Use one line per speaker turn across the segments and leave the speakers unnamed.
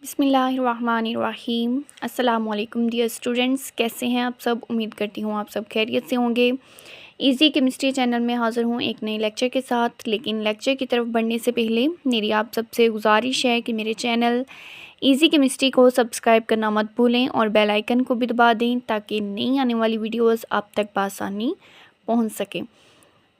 बिस्मिल्लाहिर्रहमानिर्रहीम। अस्सलाम वालेकुम डियर स्टूडेंट्स, कैसे हैं आप सब। उम्मीद करती हूँ आप सब खैरियत से होंगे। इजी केमिस्ट्री चैनल में हाज़िर हूँ एक नए लेक्चर के साथ। लेकिन लेक्चर की तरफ बढ़ने से पहले मेरी आप सबसे गुजारिश है कि मेरे चैनल इजी केमिस्ट्री को सब्सक्राइब करना मत भूलें और बेल आइकन को भी दबा दें ताकि नई आने वाली वीडियोज़ आप तक बआसानी पहुँच सकें।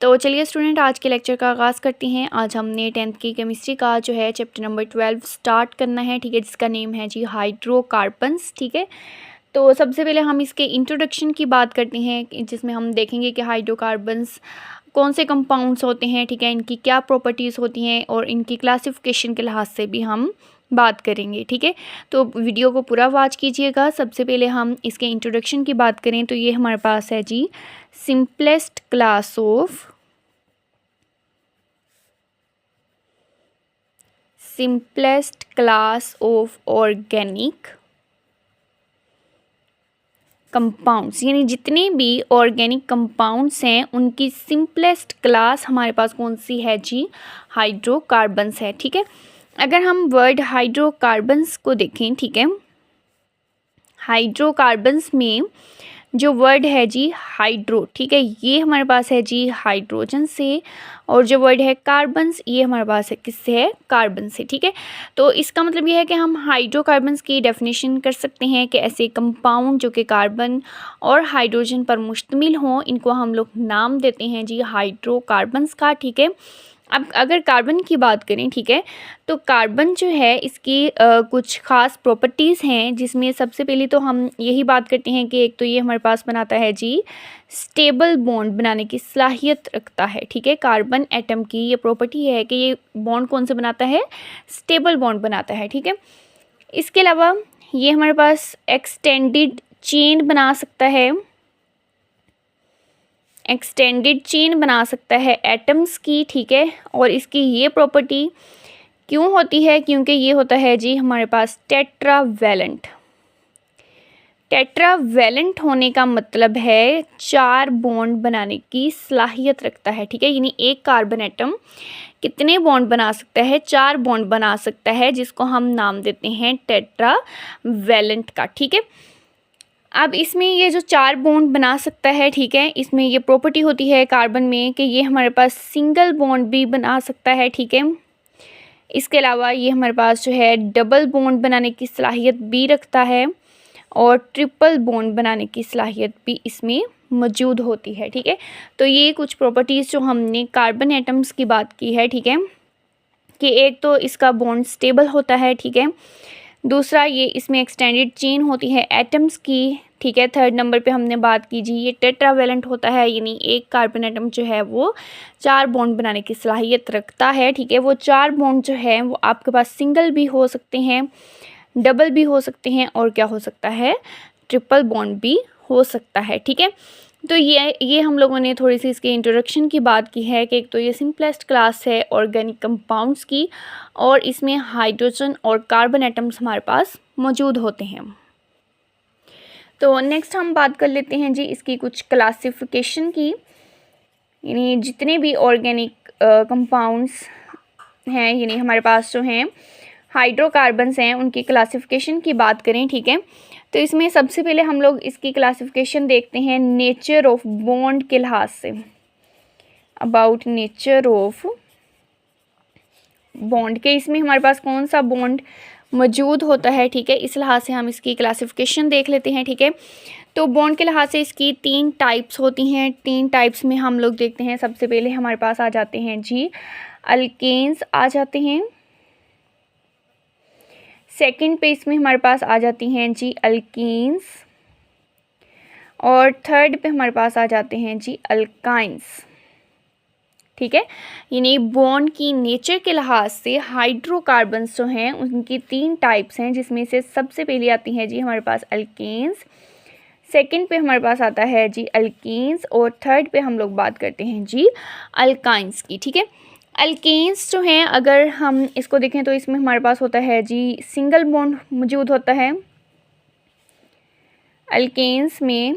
तो चलिए स्टूडेंट, आज के लेक्चर का आगाज़ करते हैं। आज हमने 10th की केमिस्ट्री का जो है चैप्टर नंबर 12 स्टार्ट करना है, ठीक है, जिसका नेम है जी हाइड्रोकार्बन्स। ठीक है, तो सबसे पहले हम इसके इंट्रोडक्शन की बात करते हैं, जिसमें हम देखेंगे कि हाइड्रोकार्बन्स कौन से कंपाउंड्स होते हैं, ठीक है, इनकी क्या प्रॉपर्टीज़ होती हैं और इनकी क्लासिफिकेशन के लिहाज से भी हम बात करेंगे। ठीक है, तो वीडियो को पूरा वॉच कीजिएगा। सबसे पहले हम इसके इंट्रोडक्शन की बात करें तो ये हमारे पास है जी simplest class of organic compounds, यानी जितने भी ऑर्गेनिक कंपाउंड्स हैं उनकी सिंपलेस्ट क्लास हमारे पास कौन सी है जी, हाइड्रोकार्बन्स है। ठीक है, अगर हम वर्ड हाइड्रोकार्बन्स को देखें, ठीक है, हाइड्रोकार्बन्स में जो वर्ड है जी हाइड्रो, ठीक है, ये हमारे पास है जी हाइड्रोजन से, और जो वर्ड है कार्बन्स ये हमारे पास है किससे है, कार्बन से। ठीक है, तो इसका मतलब ये है कि हम हाइड्रोकार्बन्स की डेफिनेशन कर सकते हैं कि ऐसे कंपाउंड जो कि कार्बन और हाइड्रोजन पर मुश्तमिल हों, इनको हम लोग नाम देते हैं जी हाइड्रोकार्बन्स का। ठीक है, अब अगर कार्बन की बात करें, ठीक है, तो कार्बन जो है इसकी कुछ ख़ास प्रॉपर्टीज़ हैं, जिसमें सबसे पहले तो हम यही बात करते हैं कि एक तो ये हमारे पास बनाता है जी स्टेबल बॉन्ड बनाने की सलाहियत रखता है। ठीक है, कार्बन एटम की ये प्रॉपर्टी है कि ये बॉन्ड कौन से बनाता है, स्टेबल बॉन्ड बनाता है। ठीक है, इसके अलावा ये हमारे पास एक्सटेंडेड चेन बना सकता है, एक्सटेंडेड चेन बना सकता है एटम्स की। ठीक है, और इसकी ये प्रॉपर्टी क्यों होती है, क्योंकि ये होता है जी हमारे पास टेट्रावैलेंट। टेट्रावैलेंट होने का मतलब है 4 बॉन्ड बनाने की सलाहियत रखता है। ठीक है, यानी एक कार्बन एटम कितने बॉन्ड बना सकता है, 4 बॉन्ड बना सकता है, जिसको हम नाम देते हैं टेट्रावैलेंट का। ठीक है, अब इसमें ये जो 4 बॉन्ड बना सकता है, ठीक है, इसमें ये प्रॉपर्टी होती है कार्बन में कि ये हमारे पास सिंगल बॉन्ड भी बना सकता है। ठीक है, इसके अलावा ये हमारे पास जो है डबल बॉन्ड बनाने की सलाहियत भी रखता है और ट्रिपल बॉन्ड बनाने की सलाहियत भी इसमें मौजूद होती है। ठीक है, तो ये कुछ प्रॉपर्टीज़ जो हमने कार्बन एटम्स की बात की है, ठीक है, कि एक तो इसका बॉन्ड स्टेबल होता है, ठीक है, दूसरा ये इसमें एक्सटेंडेड चेन होती है एटम्स की, ठीक है, थर्ड नंबर पे हमने बात की जी ये टेट्रावैलेंट होता है, यानी एक कार्बन एटम जो है वो 4 बॉन्ड बनाने की सलाहियत रखता है। ठीक है, वो 4 बॉन्ड जो है वो आपके पास सिंगल भी हो सकते हैं, डबल भी हो सकते हैं, और क्या हो सकता है, ट्रिपल बॉन्ड भी हो सकता है। ठीक है, तो ये हम लोगों ने थोड़ी सी इसके इंट्रोडक्शन की बात की है कि एक तो ये सिंपलेस्ट क्लास है ऑर्गेनिक कंपाउंड्स की, और इसमें हाइड्रोजन और कार्बन एटम्स हमारे पास मौजूद होते हैं। तो नेक्स्ट हम बात कर लेते हैं जी इसकी कुछ क्लासिफिकेशन की, यानी जितने भी ऑर्गेनिक कंपाउंड्स हैं, यानी हमारे पास जो हैं हाइड्रोकार्बन्स हैं, उनकी क्लासिफिकेशन की बात करें, ठीक है, तो इसमें सबसे पहले हम लोग इसकी क्लासिफिकेशन देखते हैं नेचर ऑफ बॉन्ड के लिहाज से, अबाउट नेचर ऑफ बॉन्ड के इसमें हमारे पास कौन सा बॉन्ड मौजूद होता है। ठीक है, इस लिहाज से हम इसकी क्लासिफिकेशन देख लेते हैं। ठीक है, तो बॉन्ड के लिहाज से इसकी 3 टाइप्स होती हैं। 3 टाइप्स में हम लोग देखते हैं, सबसे पहले हमारे पास आ जाते हैं जी अल्केन्स आ जाते हैं, सेकंड पे इसमें हमारे पास आ जाती हैं जी अल्कीन्स, और थर्ड पे हमारे पास आ जाते हैं जी अल्काइंस। ठीक है, यानी बॉन्ड की नेचर के लिहाज से हाइड्रोकार्बन्स जो हैं उनकी 3 टाइप्स हैं, जिसमें से सबसे पहली आती है जी हमारे पास अल्केन्स, सेकंड पे हमारे पास आता है जी अल्कीन्स, और थर्ड पे हम लोग बात करते हैं जी अल्काइंस की। ठीक है, अल्केन्स जो हैं अगर हम इसको देखें तो इसमें हमारे पास होता है जी सिंगल बॉन्ड मौजूद होता है। अल्केन्स में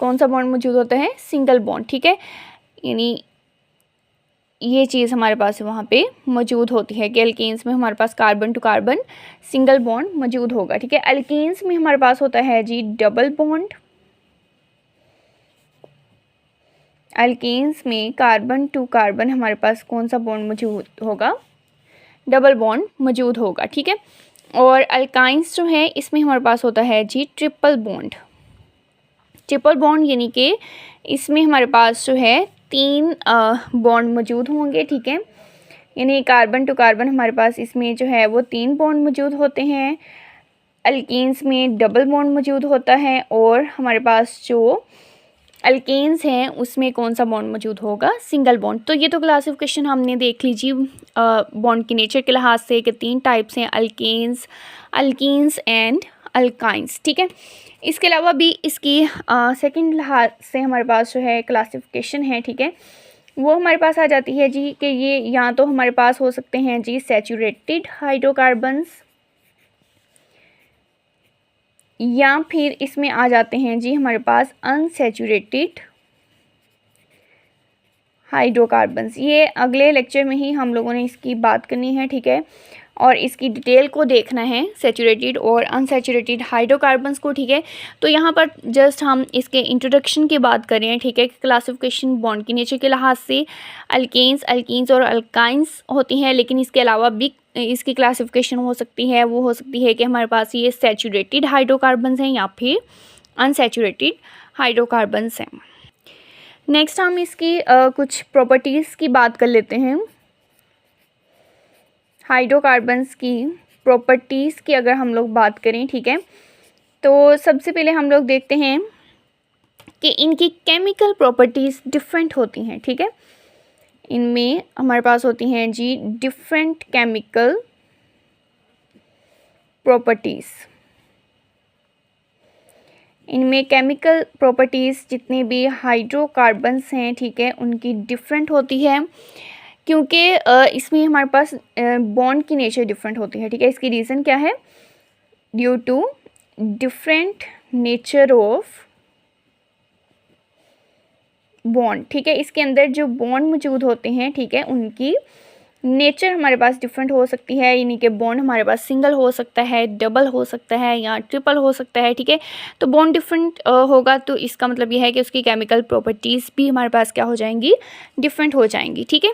कौन सा बॉन्ड मौजूद होता है, सिंगल बॉन्ड। ठीक है, यानी ये चीज़ हमारे पास वहाँ पे मौजूद होती है कि एल्केन्स में हमारे पास carbon to carbon single bond मौजूद होगा, ठीक है। एल्केन्स में हमारे पास होता है जी डबल बॉन्ड। एल्केन्स में कार्बन टू कार्बन हमारे पास कौन सा बॉन्ड मौजूद होगा? डबल बॉन्ड मौजूद होगा, ठीक है। और अल्काइंस जो है इसमें हमारे पास होता है जी ट्रिपल बॉन्ड। ट्रिपल बॉन्ड यानी कि इसमें हमारे पास जो है 3 बॉन्ड मौजूद होंगे, ठीक है। यानी कार्बन टू कार्बन हमारे पास इसमें जो है वो 3 बॉन्ड मौजूद होते हैं। अल्केन्स में डबल बॉन्ड मौजूद होता है और हमारे पास जो अल्केन्स हैं उसमें कौन सा बॉन्ड मौजूद होगा? Single bond. तो ये तो क्लासिफिकेशन हमने देख लीजिए बॉन्ड के नेचर के लिहाज से कि 3 टाइप्स हैं, अल्केन्स, अल्कीन्स एंड अल्काइंस, ठीक है। इसके अलावा भी इसकी सेकंड लिहाज से हमारे पास जो है क्लासिफिकेशन है, ठीक है, वो हमारे पास आ जाती है जी कि ये या तो हमारे पास हो सकते हैं जी सैचुरेटेड हाइड्रोकार्बन्स, या फिर इसमें आ जाते हैं जी हमारे पास अनसैचुरेटेड हाइड्रोकार्बन्स। ये अगले लेक्चर में ही हम लोगों ने इसकी बात करनी है, ठीक है, और इसकी डिटेल को देखना है सैचुरेटेड और अनसैचुरेटेड हाइड्रोकार्बन्स को, ठीक है। तो यहाँ पर जस्ट हम इसके इंट्रोडक्शन की बात कर रहे हैं, ठीक है। क्लासिफिकेशन बॉन्ड की नेचर के लिहाज से अल्केन्स, अल्कीन्स और अल्काइंस होती हैं, लेकिन इसके अलावा भी इसकी क्लासिफिकेशन हो सकती है, वो हो सकती है कि हमारे पास ये सैचुरेटेड हाइड्रोकार्बन्स हैं या फिर अनसैचुरेटेड हाइड्रोकार्बन्स हैं। नेक्स्ट हम इसकी कुछ प्रॉपर्टीज़ की बात कर लेते हैं। हाइड्रोकार्बन्स की प्रॉपर्टीज़ की अगर हम लोग बात करें, ठीक है, तो सबसे पहले हम लोग देखते हैं कि इनकी केमिकल प्रॉपर्टीज़ डिफरेंट होती हैं, ठीक है। इनमें हमारे पास होती हैं जी डिफरेंट केमिकल प्रॉपर्टीज़। इनमें केमिकल प्रॉपर्टीज़ जितने भी हाइड्रोकार्बन्स हैं, ठीक है, उनकी डिफरेंट होती है, क्योंकि इसमें हमारे पास बॉन्ड की नेचर डिफरेंट होती है, ठीक है। इसकी रीज़न क्या है? Due to different nature of bond, ठीक है। इसके अंदर जो बॉन्ड मौजूद होते हैं, ठीक है, उनकी नेचर हमारे पास डिफरेंट हो सकती है, यानी कि बॉन्ड हमारे पास सिंगल हो सकता है, डबल हो सकता है या ट्रिपल हो सकता है, ठीक है। तो बॉन्ड डिफरेंट होगा तो इसका मतलब यह है कि उसकी केमिकल प्रॉपर्टीज़ भी हमारे पास क्या हो जाएंगी? डिफरेंट हो जाएंगी, ठीक है।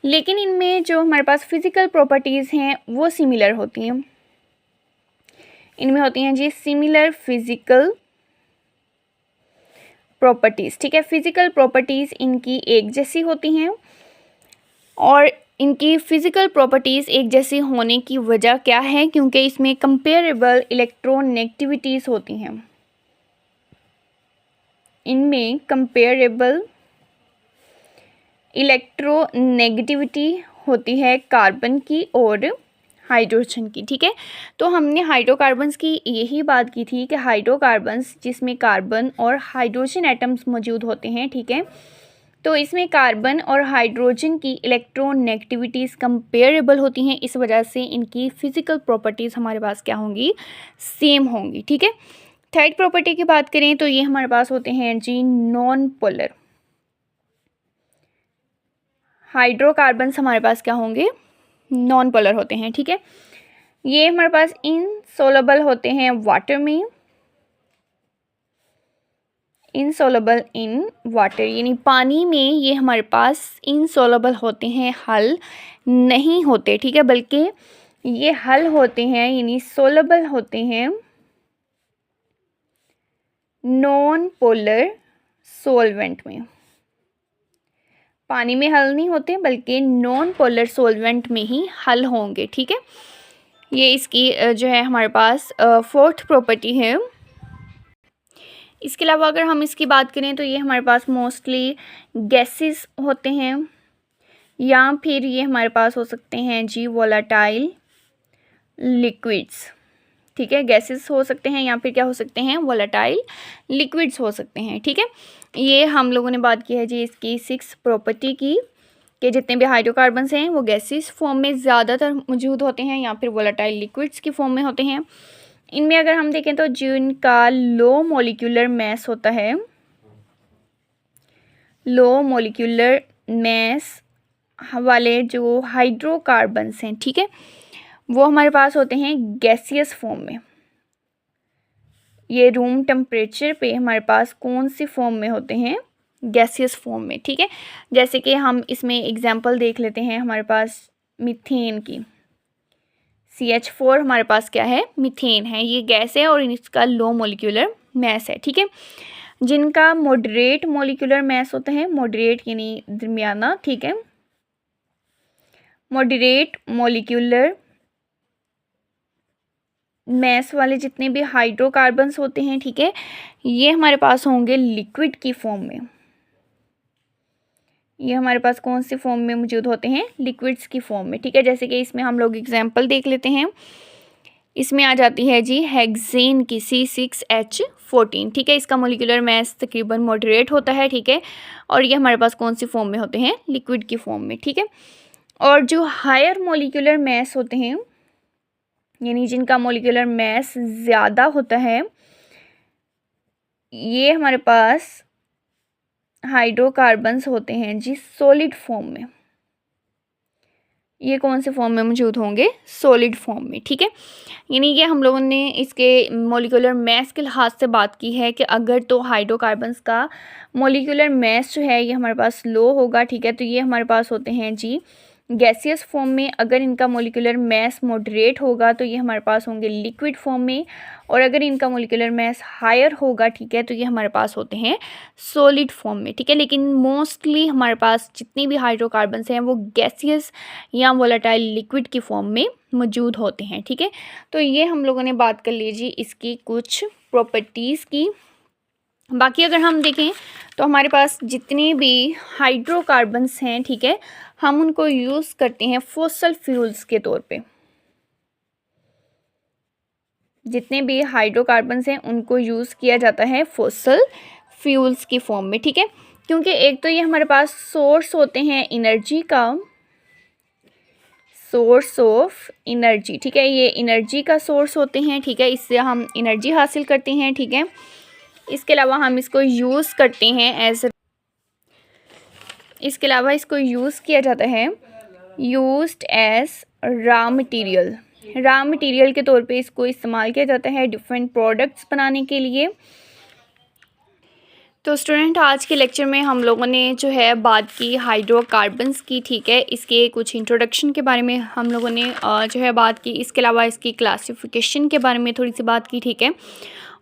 लेकिन इनमें जो हमारे पास फिज़िकल प्रॉपर्टीज़ हैं वो सिमिलर होती हैं। इनमें होती हैं जी सिमिलर फिज़िकल प्रॉपर्टीज़, ठीक है। फिज़िकल प्रॉपर्टीज़ इनकी एक जैसी होती हैं और इनकी फ़िज़िकल प्रॉपर्टीज़ एक जैसी होने की वजह क्या है? क्योंकि इसमें कंपेरेबल इलेक्ट्रोनेगेटिविटीज़ होती हैं। इनमें कंपेरेबल इलेक्ट्रोनेगेटिविटी होती है कार्बन की और हाइड्रोजन की, ठीक है। तो हमने हाइड्रोकार्बन्स की यही बात की थी कि हाइड्रोकार्बन्स जिसमें कार्बन और हाइड्रोजन एटम्स मौजूद होते हैं, ठीक है, तो इसमें कार्बन और हाइड्रोजन की इलेक्ट्रोनेगेटिविटीज़ कंपेरेबल होती हैं, इस वजह से इनकी फ़िज़िकल प्रॉपर्टीज़ हमारे पास क्या होंगी? सेम होंगी, ठीक है। थर्ड प्रॉपर्टी की बात करें तो ये हमारे पास होते हैं जी नॉन पोलर। हाइड्रोकार्बन्स हमारे पास क्या होंगे? नॉन पोलर होते हैं, ठीक है। ये हमारे पास इनसोलेबल होते हैं वाटर में, इनसोलेबल इन वाटर, यानी पानी में ये हमारे पास इनसोलेबल होते हैं, हल नहीं होते, ठीक है, बल्कि ये हल होते हैं यानी सोलेबल होते हैं नॉन पोलर सोलवेंट में। पानी में हल नहीं होते बल्कि नॉन पोलर सोलवेंट में ही हल होंगे, ठीक है। ये इसकी जो है हमारे पास फोर्थ प्रॉपर्टी है। इसके अलावा अगर हम इसकी बात करें तो ये हमारे पास मोस्टली गैसेस होते हैं या फिर ये हमारे पास हो सकते हैं जी वोलाटाइल लिक्विड्स, ठीक है। गैसेस हो सकते हैं या फिर क्या हो सकते हैं? वोलाटाइल लिक्विड्स हो सकते हैं, ठीक है। ये हम लोगों ने बात की है जी इसकी 6 प्रॉपर्टी की कि जितने भी हाइड्रोकार्बन्स हैं वो गैसेस फॉर्म में ज़्यादातर मौजूद होते हैं या फिर वोलाटाइल लिक्विड्स की फॉर्म में होते हैं। इनमें अगर हम देखें तो जिनका लो मॉलिक्यूलर मास होता है, लो मॉलिक्यूलर मास वाले जो हाइड्रोकार्बन्स हैं, ठीक है, वो हमारे पास होते हैं गैसियस फॉर्म में। ये रूम टेम्परेचर पे हमारे पास कौन सी फॉर्म में होते हैं? गैसियस फॉर्म में, ठीक है। जैसे कि हम इसमें एग्जांपल देख लेते हैं हमारे पास मीथेन की। CH4 हमारे पास क्या है? मीथेन है। ये गैस है और इसका लो मोलिकुलर मैस है, ठीक है। जिनका मॉडरेट मोलिकुलर मैस होता है, मॉडरेट यानी दरमियाना, ठीक है, मॉडरेट मोलिकुलर मैस वाले जितने भी हाइड्रोकार्बन्स होते हैं, ठीक है, ये हमारे पास होंगे लिक्विड की फॉर्म में। ये हमारे पास कौन सी फॉर्म में मौजूद होते हैं? लिक्विड्स की फॉर्म में, ठीक है। जैसे कि इसमें हम लोग एग्जांपल देख लेते हैं। इसमें आ जाती है जी हेक्सेन की C6H14, ठीक है। इसका मोलिकुलर मैस तकरीबन मॉडरेट होता है, ठीक है, और ये हमारे पास कौन सी फॉर्म में होते हैं? लिक्विड की फॉर्म में, ठीक है। और जो हायर मोलिकुलर मैस होते हैं, यानी जिनका मोलिकुलर मैस ज़्यादा होता है, ये हमारे पास हाइड्रोकार्बन्स होते हैं जी सॉलिड फॉर्म में। ये कौन से फॉर्म में मौजूद होंगे? सॉलिड फॉर्म में, ठीक है। यानी ये हम लोगों ने इसके मोलिकुलर मैस के लिहाज से बात की है कि अगर तो हाइड्रोकार्बन्स का मोलिकुलर मैस जो है ये हमारे पास लो होगा, ठीक है, तो ये हमारे पास होते हैं जी गैसियस फॉर्म में। अगर इनका मोलिकुलर मैस मॉडरेट होगा तो ये हमारे पास होंगे लिक्विड फॉर्म में, और अगर इनका मोलिकुलर मैस हायर होगा, ठीक है, तो ये हमारे पास होते हैं सॉलिड फॉर्म में, ठीक है। लेकिन मोस्टली हमारे पास जितनी भी हाइड्रोकार्बन्स हैं वो गैसियस या वोलेटाइल लिक्विड की फॉर्म में मौजूद होते हैं, ठीक है। तो ये हम लोगों ने बात कर ली जी इसकी कुछ प्रॉपर्टीज़ की। बाकी अगर हम देखें तो हमारे पास जितने भी हाइड्रोकार्बन्स हैं, ठीक है, हम उनको यूज़ करते हैं फॉसल फ्यूल्स के तौर पे। जितने भी हाइड्रोकार्बन्स हैं उनको यूज़ किया जाता है फॉसल फ्यूल्स की फॉर्म में, ठीक है। क्योंकि एक तो ये हमारे पास सोर्स होते हैं एनर्जी का, सोर्स ऑफ एनर्जी, ठीक है, ये एनर्जी का सोर्स होते हैं, ठीक है, इससे हम एनर्जी हासिल करते हैं, ठीक है। इसके अलावा हम इसको यूज़ करते हैं इसके अलावा इसको यूज़ किया जाता है यूज्ड एज रॉ मटेरियल के तौर पे इसको इस्तेमाल किया जाता है डिफरेंट प्रोडक्ट्स बनाने के लिए। तो स्टूडेंट आज के लेक्चर में हम लोगों ने जो है बात की हाइड्रोकार्बन्स की, ठीक है, इसके कुछ इंट्रोडक्शन के बारे में हम लोगों ने जो है बात की। इसके अलावा इसकी क्लासिफिकेशन के बारे में थोड़ी सी बात की, ठीक है,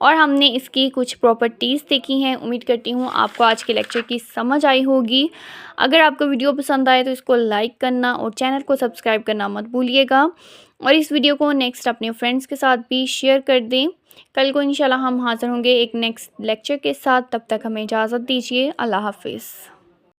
और हमने इसकी कुछ प्रॉपर्टीज़ देखी हैं। उम्मीद करती हूँ आपको आज के लेक्चर की समझ आई होगी। अगर आपको वीडियो पसंद आए तो इसको लाइक करना और चैनल को सब्सक्राइब करना मत भूलिएगा, और इस वीडियो को नेक्स्ट अपने फ्रेंड्स के साथ भी शेयर कर दें। कल को इंशाल्लाह हम हाज़िर होंगे एक नेक्स्ट लेक्चर के साथ। तब तक हमें इजाज़त दीजिए। अल्लाह हाफिज़।